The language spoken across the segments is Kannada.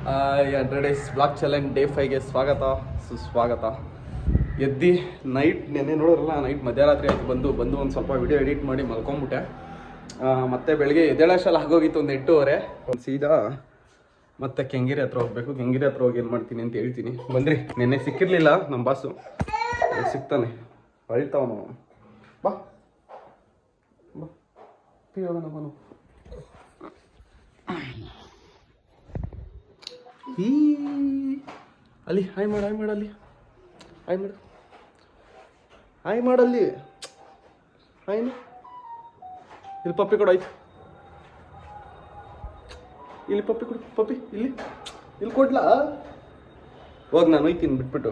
100 ಡೇಸ್ ಬ್ಲಾಗ್ ಚಾಲೆಂಜ್ ಡೇ 5ಗೆ ಸ್ವಾಗತ ಸುಸ್ವಾಗತ. ಎದ್ದು ನೈಟ್ ನೆನ್ನೆ ನೋಡೋರಲ್ಲ, ನೈಟ್ ಮಧ್ಯರಾತ್ರಿ ಆಯ್ತು ಬಂದು ಒಂದು ಸ್ವಲ್ಪ ವಿಡಿಯೋ ಎಡಿಟ್ ಮಾಡಿ ಮಲ್ಕೊಂಬಿಟ್ಟೆ. ಮತ್ತೆ ಬೆಳಗ್ಗೆ ಎದ್ದೇಳಷ್ಟೆಲ್ಲ ಆಗೋಗಿತ್ತು, ಒಂದು 8:30. ಸೀದಾ ಮತ್ತೆ ಕೆಂಗೇರಿ ಹತ್ರ ಹೋಗ್ಬೇಕು. ಕೆಂಗೇರಿ ಹತ್ರ ಹೋಗಿ ಏನು ಮಾಡ್ತೀನಿ ಅಂತ ಹೇಳ್ತೀನಿ. ಬಂದ್ರಿ, ನೆನ್ನೆ ಸಿಕ್ಕಿರಲಿಲ್ಲ ನಮ್ಮ ಬಾಸು, ಸಿಗ್ತಾನೆ ಹೊಳಿತಾವನು. ಬಾ ಬಾ ಹೋಗೋಣ. ಅಲ್ಲಿ ಹಾಯ್ ಮಾಡಲ್ಲಿ ಹಾಯ್ನು ಇಲ್ಲಿ ಪಪ್ಪಿ ಕೊಡು. ಆಯ್ತು, ಇಲ್ಲಿ ಪಪ್ಪಿ ಕೊಡು. ಪಪ್ಪಿ ಇಲ್ಲಿ ಕೊಡ್ಲಾ? ಹೋಗಿ ನಾನು ಒಯ್ತೀನಿ ಬಿಟ್ಬಿಟ್ಟು.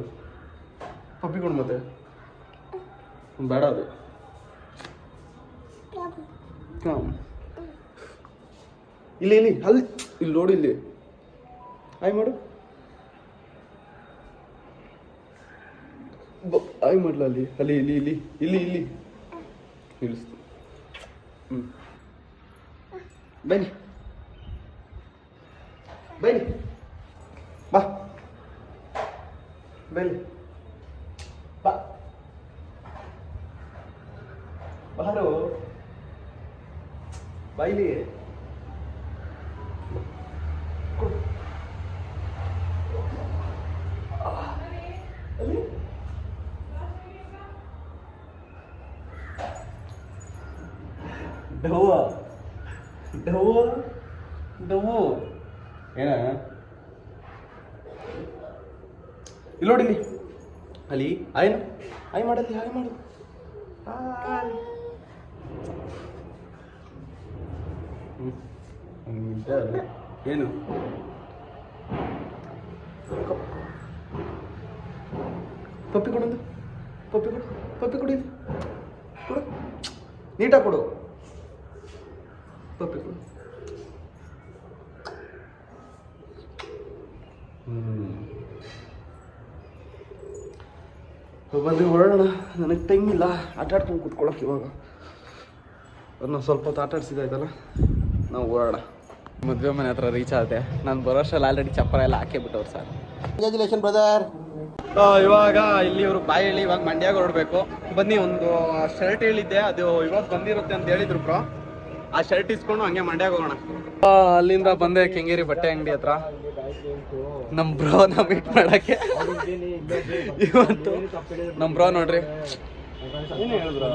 ಪಪ್ಪಿ ಕೊಡು ಮತ್ತೆ. ಬೇಡ ಅದು. ಹಾಂ, ಇಲ್ಲಿ ಅಲ್ಲಿ ನೋಡಿ, ಇಲ್ಲಿ ಆಯ್ ಮಾಡು. ಆಯ್ ಮಾಡಲ ಅಲ್ಲಿ ಇಲ್ಲಿ ನಿಲ್ಲಿಸ್ತು. ಬನ್ನಿ ಬಾ ಬನ್ನಿ ಬಾ ಬಾರೋ ಬಾಯ್ಲಿ. ಡವು ಏನ ಇಲ್ಲಿ ನೋಡಿಲಿ. ಅಲ್ಲಿ ಆಯ್ ಮಾಡಲ್ಲಿ ಹಾಯ್ ಮಾಡು. ಏನು ಪಪ್ಪಿ ಕೊಡೊಂದು. ಪಪ್ಪಿ ಕೊಡಿ, ಕೊಡು ನೀಟಾಗಿ ಕೊಡು. ಪಪ್ಪಿ ಕೊಡು. ಬಂದು ಹೊರಡೋಣ. ನನಗೆ ಟೈಮ್ ಇಲ್ಲ, ಆಟ ಆಡ್ಕೊಂಡು ಕೂತ್ಕೊಳ್ಳೋಕೆ. ಇವಾಗ ಅದನ್ನ ಸ್ವಲ್ಪ ಹೊತ್ತು ಆಟ ಆಡ್ಸಿದಾಯ್ತಲ್ಲ, ನಾವು ಓಡೋಣ. ಮದುವೆ ಮನೆ ಹತ್ರ ರೀಚ್ ಆಗುತ್ತೆ. ನಾನು ಬರೋಷ್ಟಲ್ಲಿ ಆಲ್ರೆಡಿ ಚಪ್ಪರ ಎಲ್ಲ ಹಾಕೇ ಬಿಟ್ಟವ್ರು ಸರ್. Congratulation brother. ಇವಾಗ ಇಲ್ಲಿ ಇವರು ಬಾಯಿ ಹೇಳಿ ಇವಾಗ ಮಂಡ್ಯಾಗ ಹೊರಡ್ಬೇಕು. ಬನ್ನಿ, ಒಂದು ಶರ್ಟ್ ಹೇಳಿದ್ದೆ, ಅದು ಇವಾಗ ಬಂದಿರುತ್ತೆ ಅಂತ ಹೇಳಿದ್ರು ಬ್ರೋ. ಆ ಶರ್ಟ್ ಇಸ್ಕೊಂಡು ಹಂಗೆ ಮಂಡ್ಯಾಗ ಹೋಗೋಣ. ಅಲ್ಲಿಂದ ಬಂದೆ ಕೆಂಗೇರಿ ಬಟ್ಟೆ ಅಂಗಡಿ ಹತ್ರ. ನಮ್ಮ ಬ್ರೋನ ಮೀಟ್ ಮಾಡಕ್ಕೆ ಇವತ್ತು. ನಮ್ಮ ಬ್ರೋ ನೋಡ್ರಿ, ಏನು ಹೇಳಿದ್ರ,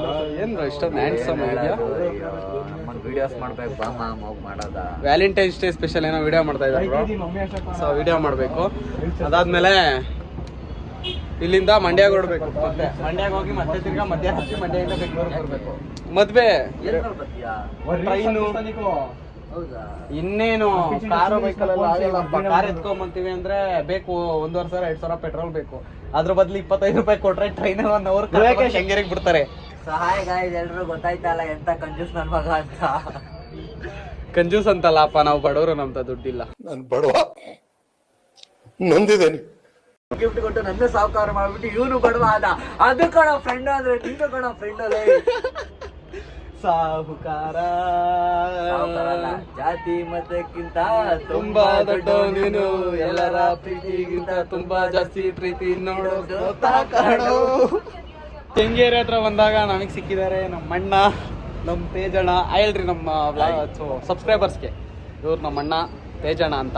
ಏನು ಇಷ್ಟೊಂದು ಹ್ಯಾಂಡ್ಸಮ್ ಇದೆಯಾ. ವಿಡಿಯೋಸ್ ಮಾಡ್ಬೇಕು, ಮಾಡೋದ ವ್ಯಾಲೆಂಟೈನ್ಸ್ ಡೇ ಸ್ಪೆಷಲ್ ಏನೋ ವಿಡಿಯೋ ಮಾಡ್ತಾ ಇದ್ದಾರೆ. ಸೊ ವಿಡಿಯೋ ಮಾಡಬೇಕು. ಅದಾದ್ಮೇಲೆ ಇಲ್ಲಿಂದ ಮಂಡ್ಯಾಗ ಹೊರಡ್ಬೇಕು. ಮತ್ತೆ ಮಂಡ್ಯಾಗ ಹೋಗಿ ಮತ್ತೆ ತಿರ್ಗಾ ಮಧ್ಯಾಹ್ನ ಹಚ್ಚಿ ಮಂಡ್ಯದಿಂದ ಬೆಂಗಳೂರಿಗೆ ಬರಬೇಕು. ಮದ್ವೆ, ಟ್ರೈನು, ಇನ್ನೇನು ಕಾರು ಬೈಕಲ್ಲೆಲ್ಲ ಆಗಲ್ಲಪ್ಪ. ಕಾರ್ ಎತ್ಕೊಂಬಂತೀವಿ ಅಂದ್ರೆ ಬೇಕು 1,500-2,000 ಪೆಟ್ರೋಲ್ ಬೇಕು. ಅದ್ರ ಬದ್ಲು 25 ರೂಪಾಯಿ ಕೊಟ್ರೆ ಟ್ರೈನಲ್ಲಿ 1 ಅವರ್ ಕೆಂಗೇರಿಗೆ ಬಿಡ್ತಾರೆ. ಸಹಾಯ ಗಾಯ್ಸ್, ಎಲ್ರು ಗೊತ್ತಾಯ್ತಲ್ಲ ಎಂತ ಕಂಜೂಸ್ ನನ್ ಮಗ ಅಂತ. ಕಂಜೂಸ್ ಅಂತಲ್ಲಪ್ಪ, ನಾವು ಬಡವರು, ನಮ್ದು ದುಡ್ಡಿಲ್ಲ. ನಾನು ಬಡವ, ನೊಂದಿದ್ದೇನೆ. ಗಿಫ್ಟ್ ಕೊಟ್ಟು ನನ್ನ ಸಾವುಕಾರ ಮಾಡ್ಬಿಟ್ಟು ಇವನು ಬಡವ ಆದ. ಅದು ಕಣ ಫ್ರೆಂಡ್ ಅಂದ್ರೆ, ನೀನು ಕಣ ಫ್ರೆಂಡ್ ಅಲ್ಲ. ಸಾಹುಕಾರ ಜಾತಿ ಮತಕ್ಕಿಂತ ತುಂಬಾ ದೊಡ್ಡ ನೀನು, ಎಲ್ಲರ ಪ್ರೀತಿಗಿಂತ ತುಂಬಾ ಜಾಸ್ತಿ ಪ್ರೀತಿ ನೋಡೋ ಕಾಣೋ. ಕೆಂಗೇರಿ ಹತ್ರ ಬಂದಾಗ ನಮಗೆ ಸಿಕ್ಕಿದ್ದಾರೆ ನಮ್ಮ ಅಣ್ಣ, ನಮ್ಮ ತೇಜಣ್ಣ. ಹೇಳ್ರಿ ನಮ್ಮ ಸಬ್ಸ್ಕ್ರೈಬರ್ಸ್ಗೆ, ಇವ್ರು ನಮ್ಮ ಅಣ್ಣ ತೇಜಣ್ಣ ಅಂತ.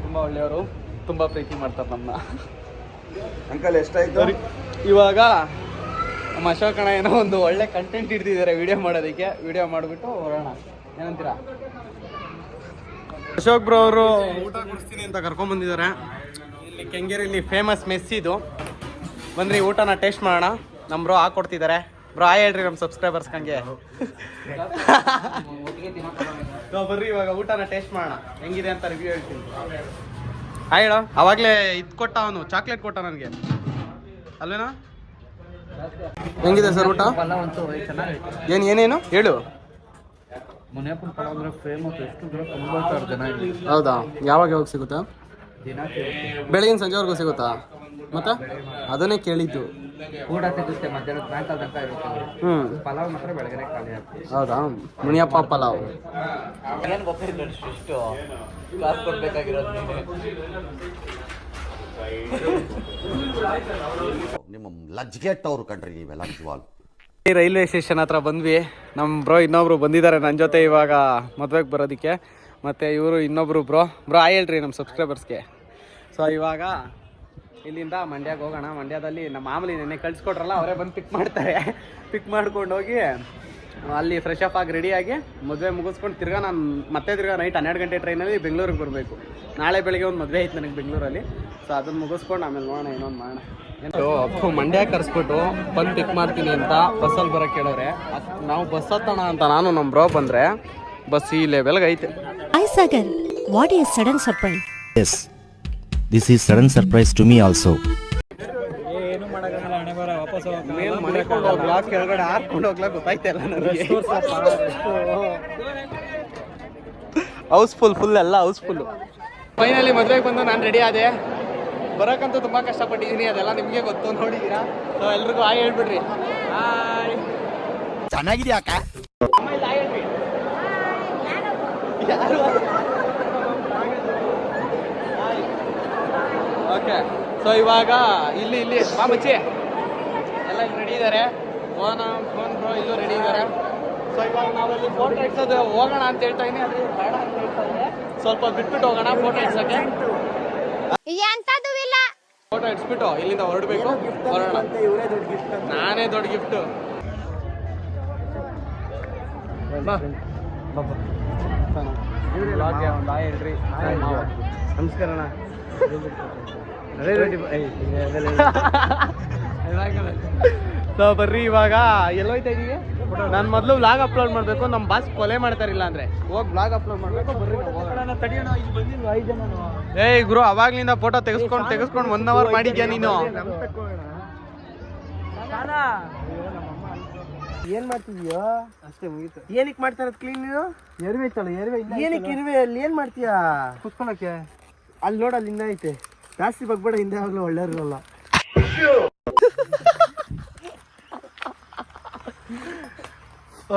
ತುಂಬ ಒಳ್ಳೆಯವರು, ತುಂಬ ಪ್ರೀತಿ ಮಾಡ್ತಾರೆ ನಮ್ಮನ್ನ. ಅಂಕಲ್ ಎಷ್ಟಾಯ್ತು? ಇವಾಗ ನಮ್ಮ ಅಶೋಕಣ್ಣ ಏನೋ ಒಂದು ಒಳ್ಳೆ ಕಂಟೆಂಟ್ ಹಿಡ್ದಿದ್ದಾರೆ ವಿಡಿಯೋ ಮಾಡೋದಕ್ಕೆ. ವಿಡಿಯೋ ಮಾಡಿಬಿಟ್ಟು ಹೊರೋಣ, ಏನಂತೀರಾ? ಅಶೋಕ್ ಬ್ರೋ ಅವರು ಊಟ ಕೊಡಿಸ್ತೀನಿ ಅಂತ ಕರ್ಕೊಂಡ್ಬಂದಿದ್ದಾರೆ. ಇಲ್ಲಿ ಕೆಂಗೇರಿಯಲ್ಲಿ ಫೇಮಸ್ ಮೆಸ್ ಇದು. ಬಂದ್ರಿ ಊಟನ ಟೇಸ್ಟ್ ಮಾಡೋಣ. ನಮ್ಮ ಬ್ರೋ ಹಾಕೊಡ್ತಿದ್ದಾರೆ. ಬ್ರೋ ಹಾಯ್ ಹೇಳ್ರಿ ನಮ್ಮ ಸಬ್ಸ್ಕ್ರೈಬರ್ಸ್ ಹಂಗೆ. ಬರ್ರಿ ಇವಾಗ ಊಟನ ಟೇಸ್ಟ್ ಮಾಡೋಣ, ಹೆಂಗಿದೆ ಅಂತ ರಿವ್ಯೂ ಹೇಳ್ತೀನಿ. ಹಾಯ್ ಹೇಳೋ. ಅವಾಗಲೇ ಇದು ಕೊಟ್ಟ, ಅವನು ಚಾಕ್ಲೇಟ್ ಕೊಟ್ಟ ನನಗೆ, ಅಲ್ವೇನಾ? ಹೆಂಗಿದೆ ಸರ್ ಊಟ? ಏನೇನು ಹೇಳು. ಮುನಿಯಪ್ಪನ ಪಲಾವ್ ಅಂದ್ರೆ ಫೇಮಸ್. ಎಷ್ಟು ದೂರ 90,000 ಜನ. ಹೌದಾ? ಯಾವಾಗ ಸಿಗುತ್ತಾ? ಬೆಳಗಿನ ಸಂಜೆವರೆಗೂ ಸಿಗುತ್ತಾ? ಮತ್ತೆ ಅದನ್ನೇ ಕೇಳಿದ್ದು. ಊಟ ಸಿಗುತ್ತೆ ಮಧ್ಯಾಹ್ನ ಸಾಯಂಕಾಲ ತನಕ ಇರುತ್ತೆ. ಹ್ಞೂ ಪಲಾವ್ ಮಾತ್ರ ಬೆಳಗ್ಗೆ ಖಾಲಿ ಆಗ್ತದೆ. ಹೌದಾ ಮುನಿಯಪ್ಪ ಪಲಾವ್. ಏನು ಗೊತ್ತಿಲ್ಲ ಇಷ್ಟು ಕಾಸು ಕೊಡ್ಬೇಕಾಗಿರೋದು ನೀನು. ನಿಮ್ಮ ಲಜ್ಗೆಟ್ಟವ್ರು ಕಣ್ರಿ ನೀವೆಲ್ಲ ನಿಜವಾಗ್ಲು. ರೈಲ್ವೆ ಸ್ಟೇಷನ್ ಹತ್ರ ಬಂದ್ವಿ. ನಮ್ಮ ಬ್ರೋ ಇನ್ನೊಬ್ರು ಬಂದಿದ್ದಾರೆ ನನ್ನ ಜೊತೆ ಇವಾಗ ಮದ್ವೆಗೆ ಬರೋದಕ್ಕೆ. ಮತ್ತು ಇವರು ಇನ್ನೊಬ್ರು ಬ್ರೋ ಆಯ್ ಹೇಳ್ರಿ ನಮ್ಮ ಸಬ್ಸ್ಕ್ರೈಬರ್ಸ್ಗೆ. ಸೊ ಇವಾಗ ಇಲ್ಲಿಂದ ಮಂಡ್ಯಕ್ಕೆ ಹೋಗೋಣ. ಮಂಡ್ಯದಲ್ಲಿ ನಮ್ಮ ಮಾಮೂಲಿ ನೆನ್ನೆ ಕಳಿಸ್ಕೊಟ್ರಲ್ಲ ಅವರೇ ಬಂದು ಪಿಕ್ ಮಾಡ್ತಾರೆ. ಪಿಕ್ ಮಾಡ್ಕೊಂಡು ಹೋಗಿ ಅಲ್ಲಿ ಫ್ರೆಶ್ ಅಪ್ ಆಗಿ ರೆಡಿಯಾಗಿ ಮದುವೆ ಮುಗಿಸ್ಕೊಂಡು ನಾನು ಮತ್ತೆ ನೈಟ್ 12 ಗಂಟೆ ಟ್ರೈನಲ್ಲಿ ಬೆಂಗಳೂರಿಗೆ ಬರಬೇಕು. ನಾಳೆ ಬೆಳಗ್ಗೆ ಒಂದು ಮದುವೆ ಐತೆ ನನಗೆ ಬೆಂಗಳೂರಲ್ಲಿ. ಸೊ ಅದನ್ನು ಮುಗಿಸ್ಕೊಂಡು ಆಮೇಲೆ ನೋಡೋಣ ಏನೊಂದು ಮಾಡೋಣ. ಅಪ್ಪು ಮಂಡ್ಯ ಕರೆಸ್ಬಿಟ್ಟು ಬಂದು ಪಿಕ್ ಮಾಡ್ತೀನಿ ಅಂತ ಬಸ್ಸಲ್ಲಿ ಬರೋಕ್ಕೆ ಕೇಳೋರೆ. ನಾವು ಬಸ್ ಹತ್ತೋಣ ಅಂತ ನಾನು ನಮ್ಮ ಬ್ರೋ ಬಂದರೆ ಬಸ್ ಈ ಲೆವೆಲ್ಗೆ ಐತೆ. Hi Sagar, what is sudden surprise? Yes, this is sudden surprise to me also. ಮೇಲೆ ಮನೆಕೊಂಡು ಹೋಗ್ಲಾ ಕೆಳಗಡೆ ಹಾರ್ಕೊಂಡು ಹೋಗ್ಲಾ ಗೊತ್ತಾಯ್ತಲ್ಲ ನನಗೆ. ಹೌಸ್ಫುಲ್ ಎಲ್ಲ ಹೌಸ್ಫುಲ್ಲು. ಫೈನಲಿ ಮದುವೆಗೆ ಬಂದು ನಾನು ರೆಡಿ ಆದೆ. ಬರೋಕ್ಕಂತೂ ತುಂಬ ಕಷ್ಟಪಟ್ಟಿದ್ದೀನಿ, ಅದೆಲ್ಲ ನಿಮಗೆ ಗೊತ್ತು, ನೋಡಿದ್ದೀರಾ. ಸೊ ಎಲ್ರಿಗೂ ಹಾಯ್ ಹೇಳ್ಬಿಡ್ರಿ. ಹಾಯ್ ಚೆನ್ನಾಗಿದೆಯಾ ಅಕ್ಕ? ಯಾರು ಓಕೆ. ಸೊ ಇವಾಗ ಇಲ್ಲಿ ಬಾ ಮಚ್ಚಿ ಎಲ್ಲ ಇಲ್ಲಿ ರೆಡಿ ಇದ್ದಾರೆ. ಫೋನ್ ಬ್ರೋ ಇಲ್ಲೂ ರೆಡಿ ಇದ್ದಾರೆ. ಸೊ ಇವಾಗ ನಾವಲ್ಲಿ ಫೋಟೋ ಇಡ್ಸೋದು ಹೋಗೋಣ ಅಂತ ಹೇಳ್ತಾ ಇದ್ದೀನಿ. ಆದರೆ ಬೇಡ ಅಂತ ಹೇಳ್ತಾ ಇದ್ದಾರೆ. ಸ್ವಲ್ಪ ಬಿಟ್ಬಿಟ್ಟು ಹೋಗೋಣ ಫೋಟೋ ಇಡ್ಸೋಕ್ಕೆ. ಫೋಟೋ ಇಡ್ಸ್ಬಿಟ್ಟು ಇಲ್ಲಿಂದ ಹೊರಡಬೇಕು, ಹೊರಡೋಣ. ನಾನೇ ದೊಡ್ಡ ಗಿಫ್ಟು. ನಮಸ್ಕಾರ ಅಣ್ಣ. ಸೊ ಬರ್ರಿ ಇವಾಗ ಎಲ್ಲೋಯ್ತಾ ಇದೀವಿ. ನಾನು ಮೊದಲು ವ್ಲಾಗ್ ಅಪ್ಲೋಡ್ ಮಾಡಬೇಕು. ನಮ್ಮ ಬಾಸ್ ಕೊಲೆ ಮಾಡ್ತಾರಿಲ್ಲ ಅಂದರೆ ಹೋಗಿ ವ್ಲಾಗ್ ಅಪ್ಲೋಡ್ ಮಾಡಬೇಕು. ಬರ್ರಿ ಏಯ್ ಗುರು, ಅವಾಗ್ಲಿಂದ ಫೋಟೋ ತೆಗೆಸ್ಕೊಂಡು 1 ಅವರ್ ಮಾಡಿದ್ಯಾ ನೀನು? ಏನ್ ಮಾಡ್ತಿದ್ಯೋ? ಅಷ್ಟೇ ಮುಗೀತು. ಏನಕ್ಕೆ ಮಾಡ್ತಾ ಇರೋದು ಕ್ಲೀನ್ ನೀನು? ಎರ್ವೆ ಇತ್ತಲ್ಲ, ಏನಕ್ಕೆ ಇರುವೆ? ಅಲ್ಲಿ ಏನ್ ಮಾಡ್ತೀಯಾ? ಕುತ್ಕೊಳಕ್ಕೆ. ಅಲ್ಲಿ ನೋಡ, ಅಲ್ಲಿ ಇನ್ನ ಐತೆ. ಜಾಸ್ತಿ ಬಗ್ಬೇಡ, ಹಿಂದೆ ಆಗ್ಲೂ ಒಳ್ಳೆಯವ್ರಲ್ಲ.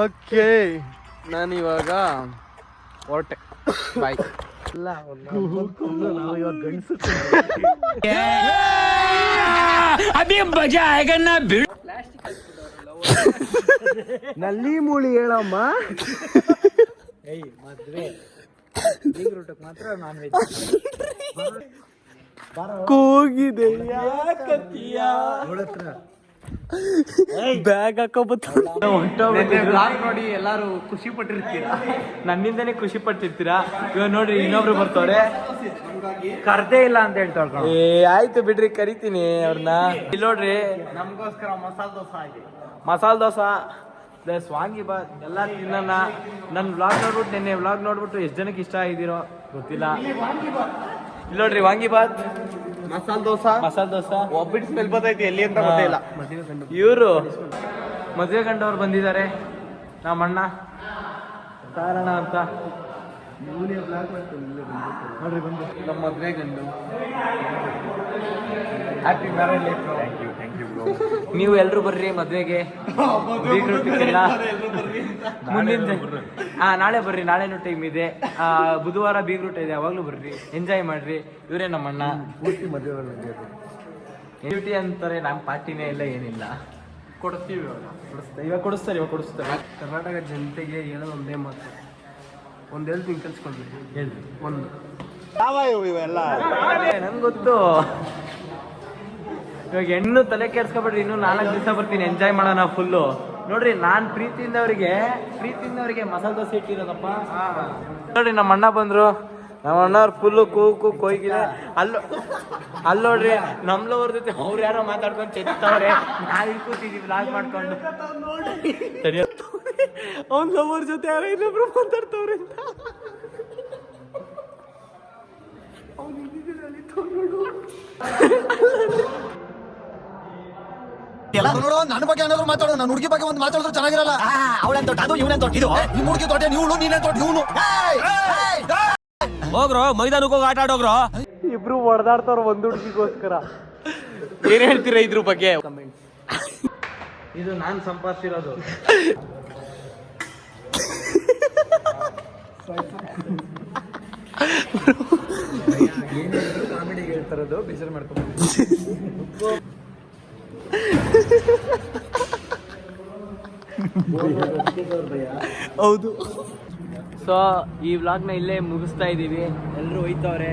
ಓಕೆ, ನಾನಿವಾಗ ಹೊರಟೆ. ಬಾಯ್. ಇವಾಗ ಗಂಡಸು ನಲ್ಲಿ ಮೂಳಿ ಹೇಳಮ್ಮ. ಮದ್ವೆ ಮಾತ್ರ ನಾನ್ ವೆಜ್ ಕೂಗಿದೆ ಬ್ಯಾಗ್ ನೋಡಿ ಎಲ್ಲಾರು ಖುಷಿ ಪಟ್ಟಿರ್ತೀರಾ, ನನ್ನಿಂದನೇ ಖುಷಿ ಪಟ್ಟಿರ್ತೀರಾ. ಇವಾಗ ನೋಡ್ರಿ ಇನ್ನೊಬ್ರು ಬರ್ತವ್ರೆ, ಕರ್ದೇ ಇಲ್ಲ ಅಂತ ಹೇಳ್ತಾಳ. ಆಯ್ತು ಬಿಡ್ರಿ, ಕರಿತೀನಿ ಅವ್ರನ್ನ. ಇಲ್ಲಿ ನೋಡ್ರಿ ನಮಗೋಸ್ಕರ ಮಸಾಲೆ ದೋಸೆ ಪ್ಲಸ್ ವಾಂಗಿಬಾತ್ ಎಲ್ಲ ತಿನ್ನೋಣ. ನನ್ನ ವ್ಲಾಗ್ ನೋಡ್ಬಿಟ್ಟು ನೆನ್ನೆ ವ್ಲಾಗ್ ನೋಡ್ಬಿಟ್ಟು ಎಷ್ಟು ಜನಕ್ಕೆ ಇಷ್ಟ ಆಗಿದ್ದೀರೋ ಗೊತ್ತಿಲ್ಲ. ಇಲ್ಲಿ ನೋಡ್ರಿ ವಾಂಗಿಬಾತ್, ಮಸಾಲೆ ದೋಸೆ ಒಬ್ಬಿಟ್ಟು ಸ್ಮೆಲ್ ಬರ್ತೈತಿ, ಎಲ್ಲಿ ಅಂತ ಗೊತ್ತಿಲ್ಲ. ಇವರು ಮದುವೆ ಗಂಡವ್ರು ಬಂದಿದ್ದಾರೆ, ನಮ್ಮ ಅಣ್ಣ ಕಾರಣ ಅಂತ. ನೋಡ್ರಿ ಬಂದು ನಮ್ಮ ಮದುವೆ ಗಂಡು. Happy marriage life. ನೀವು ಎಲ್ರು ಬರ್ರಿ ಮದ್ವೆಗೆ. ಮುಂದಿನ ನಾಳೆ ಬರ್ರಿ, ನಾಳೆನೂ ಟೈಮ್ ಇದೆ. ಬುಧವಾರ ಬೀಗ್ರೂಟ ಇದೆ, ಯಾವಾಗ್ಲೂ ಬರ್ರಿ, ಎಂಜಾಯ್ ಮಾಡ್ರಿ. ಇವರೇ ನಮ್ಮ ಅಣ್ಣ. ಡ್ಯೂಟಿ ಅಂತಾರೆ, ನಮ್ಮ ಪಾರ್ಟಿನೇ ಇಲ್ಲ, ಏನಿಲ್ಲ. ಕೊಡಿಸ್ತೀವಿ ಇವಾಗ ಕೊಡಿಸ್ತಾರೆ. ಕರ್ನಾಟಕ ಜನತೆಗೆ ಹೇಳೋದು ಒಂದೇ ಮಾತು, ಒಂದು ಹೇಳ್ತೀನಿ ಕಲ್ಸ್ಕೊಂಡ್ರಿ. ಹೇಳಿ ಒಂದು ನಂಗೆ ಗೊತ್ತು. ಇವಾಗ ಹೆಣ್ಣು ತಲೆ ಕೆಡ್ಸ್ಕೊಬೇಡ್ರಿ, ಇನ್ನೂ 4 ದಿವಸ ಬರ್ತೀನಿ, ಎಂಜಾಯ್ ಮಾಡೋಣ ಫುಲ್ಲು. ನೋಡ್ರಿ, ನಾನು ಪ್ರೀತಿಯಿಂದವ್ರಿಗೆ ಮಸಾಲೆ ದೋಸೆ ಇಟ್ಟಿರೋದಪ್ಪ. ನೋಡ್ರಿ ನಮ್ಮ ಅಣ್ಣ ಬಂದ್ರು, ನಮ್ಮ ಅಣ್ಣವ್ರು ಫುಲ್ಲು ಕೊಯ್ಗಿದೆ. ಅಲ್ಲಿ ನೋಡ್ರಿ ನಮ್ಮ ಲವರ್ ಜೊತೆ ಅವ್ರು ಯಾರೋ ಮಾತಾಡ್ಕೊಂಡು ಚೆತ್ತವ್ರೆ, ನಾವು ಕೂತಿದೀವಿ ಲಾಗ್ ಮಾಡ್ಕೊಂಡು. ಅವ್ನ ಲವರ್ ಜೊತೆ ಯಾರೋ ಇನ್ನೊಬ್ರು ಮಾತಾಡ್ತವ್ರೆ ಅಂತ. ನೋಡು, ನನ್ನ ಬಗ್ಗೆ ಏನಾದ್ರು ಮಾತಾಡೋ, ನನ್ನ ಹುಡುಗಿ ಬಗ್ಗೆ ಒಂದು ಮಾತಾಡಿದ್ರು ಚೆನ್ನಾಗಿರಲ್ಲ. ಅವಳೆಂತ ಅದು ಇವನೆಂತ ಇದು, ನಿಮ್ಮ ಹುಡುಗಿ ತೊಟ್ಟೆ ನೀವು, ನೀನೆಂತ ಇವನು. ಹೋಗ್ರೋ ಮೈದಾನಕ್ಕೆ ಹೋಗಿ ಆಟ ಆಡೋಗ್ರೋ. ಇಬ್ರು ಹೊಡೆದಾಡ್ತಾರ ಒಂದು ಹುಡುಗಿಗೋಸ್ಕರ. ಏನ್ ಹೇಳ್ತೀರಾ ಇದ್ರ ಬಗ್ಗೆ? ಇದು ನಾನು ಸಂಪಾದಿಸಿರೋದು. ಕಾಮಿಡಿಗೆ ಹೇಳ್ತಾರದು, ಬೇಜಾರು ಮಾಡ್ಕೊಂಡು. ಹೌದು. ಸೊ ಈ ವ್ಲಾಗ್ನ ಇಲ್ಲೇ ಮುಗಿಸ್ತಾ ಇದ್ದೀವಿ. ಎಲ್ಲರೂ ಹೋಯ್ತವ್ರೆ,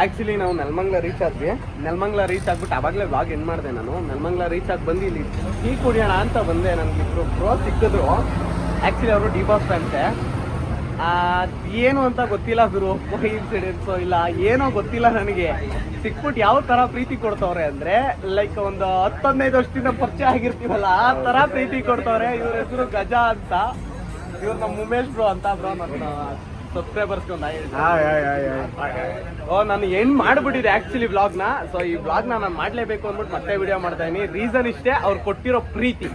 ಆಕ್ಚುಲಿ ನಾವು ನೆಲಮಂಗ್ಲ ರೀಚ್ ಆದ್ವಿ. ನೆಲಮಂಗ್ಲ ರೀಚ್ ಆಗ್ಬಿಟ್ಟು ಅವಾಗಲೇ ವ್ಲಾಗ್ ಎಂಡ್ ಮಾಡಿದೆ ನಾನು. ನೆಲಮಂಗ್ಲ ರೀಚ್ ಆಗಿ ಬಂದು ಇಲ್ಲಿ ಟೀ ಕುಡಿಯೋಣ ಅಂತ ಬಂದೆ. ನನಗೆ ಇಬ್ಬರು ಬ್ರೋ ಸಿಕ್ಕಿದ್ರು. ಆ್ಯಕ್ಚುಲಿ ಅವರು ಡಿ ಬಾಸ್ ಫ್ಯಾನ್ಸೆ. ಏನು ಅಂತ ಗೊತ್ತಿಲ್ಲ ಗುರು, ಇನ್ಸಿಡೆನ್ಸು ಇಲ್ಲ ಏನೋ ಗೊತ್ತಿಲ್ಲ ನನಗೆ. ಸಿಕ್ಬಿಟ್ಟು ಯಾವ ಥರ ಪ್ರೀತಿ ಕೊಡ್ತವ್ರೆ ಅಂದರೆ ಲೈಕ್ ಒಂದು 10-15 ವರ್ಷದಿಂದ ಪರಿಚಯ ಆಗಿರ್ತೀವಲ್ಲ ಆ ಥರ ಪ್ರೀತಿ ಕೊಡ್ತವ್ರೆ. ಇವ್ರ ಹೆಸರು ಗಜ ಅಂತ. ಇವ್ರು ನಮ್ಮ ಉಮೇಶ್ ಬ್ರೋ ಅಂತ. ಬ್ರೋ ನನ್ನ ಸಬ್ಸ್ಕ್ರೈಬರ್ಸ್ಗೆ ಒಂದು ನಾನು ಎಂಡ್ ಮಾಡಿಬಿಟ್ಟಿದೆ ಆ್ಯಕ್ಚುಲಿ ವ್ಲಾಗ್ನ. ಸೊ ಈ ವ್ಲಾಗ್ನ ನಾನು ಮಾಡಲೇಬೇಕು ಅಂದ್ಬಿಟ್ಟು ಮತ್ತೆ ವಿಡಿಯೋ ಮಾಡ್ತಾ ಇದೀನಿ. ರೀಸನ್ ಇಷ್ಟೇ, ಅವ್ರು ಕೊಟ್ಟಿರೋ ಪ್ರೀತಿ,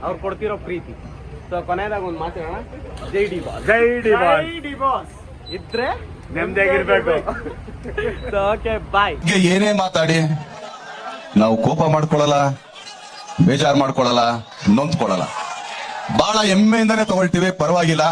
ಅವ್ರು ಕೊಡ್ತಿರೋ ಪ್ರೀತಿ. ಸೊ ಕೊನೆಯದಾಗ ಒಂದು ಮಾತಾಡೋಣ. ಜೈ ಡಿ ಬಾಸ್, ಜೈ ಡಿ ಬಾಸ್, ಜೈ ಡಿ ಬಾಸ್ ಇದ್ರೆ ನೆಮ್ಮದಿಯಾಗಿರ್ಬೇಕು. Okay bye. ಏನೇ ಮಾತಾಡಿ ನಾವು ಕೋಪ ಮಾಡ್ಕೊಳ್ಳಲ್ಲ, ಬೇಜಾರು ಮಾಡ್ಕೊಳ್ಳಲ್ಲ, ನೊಂದ್ಕೊಳ್ಳಲ್ಲ. ಬಹಳ ಹೆಮ್ಮೆಯಿಂದಾನೆ ತಗೊಳ್ತೀವಿ, ಪರವಾಗಿಲ್ಲ.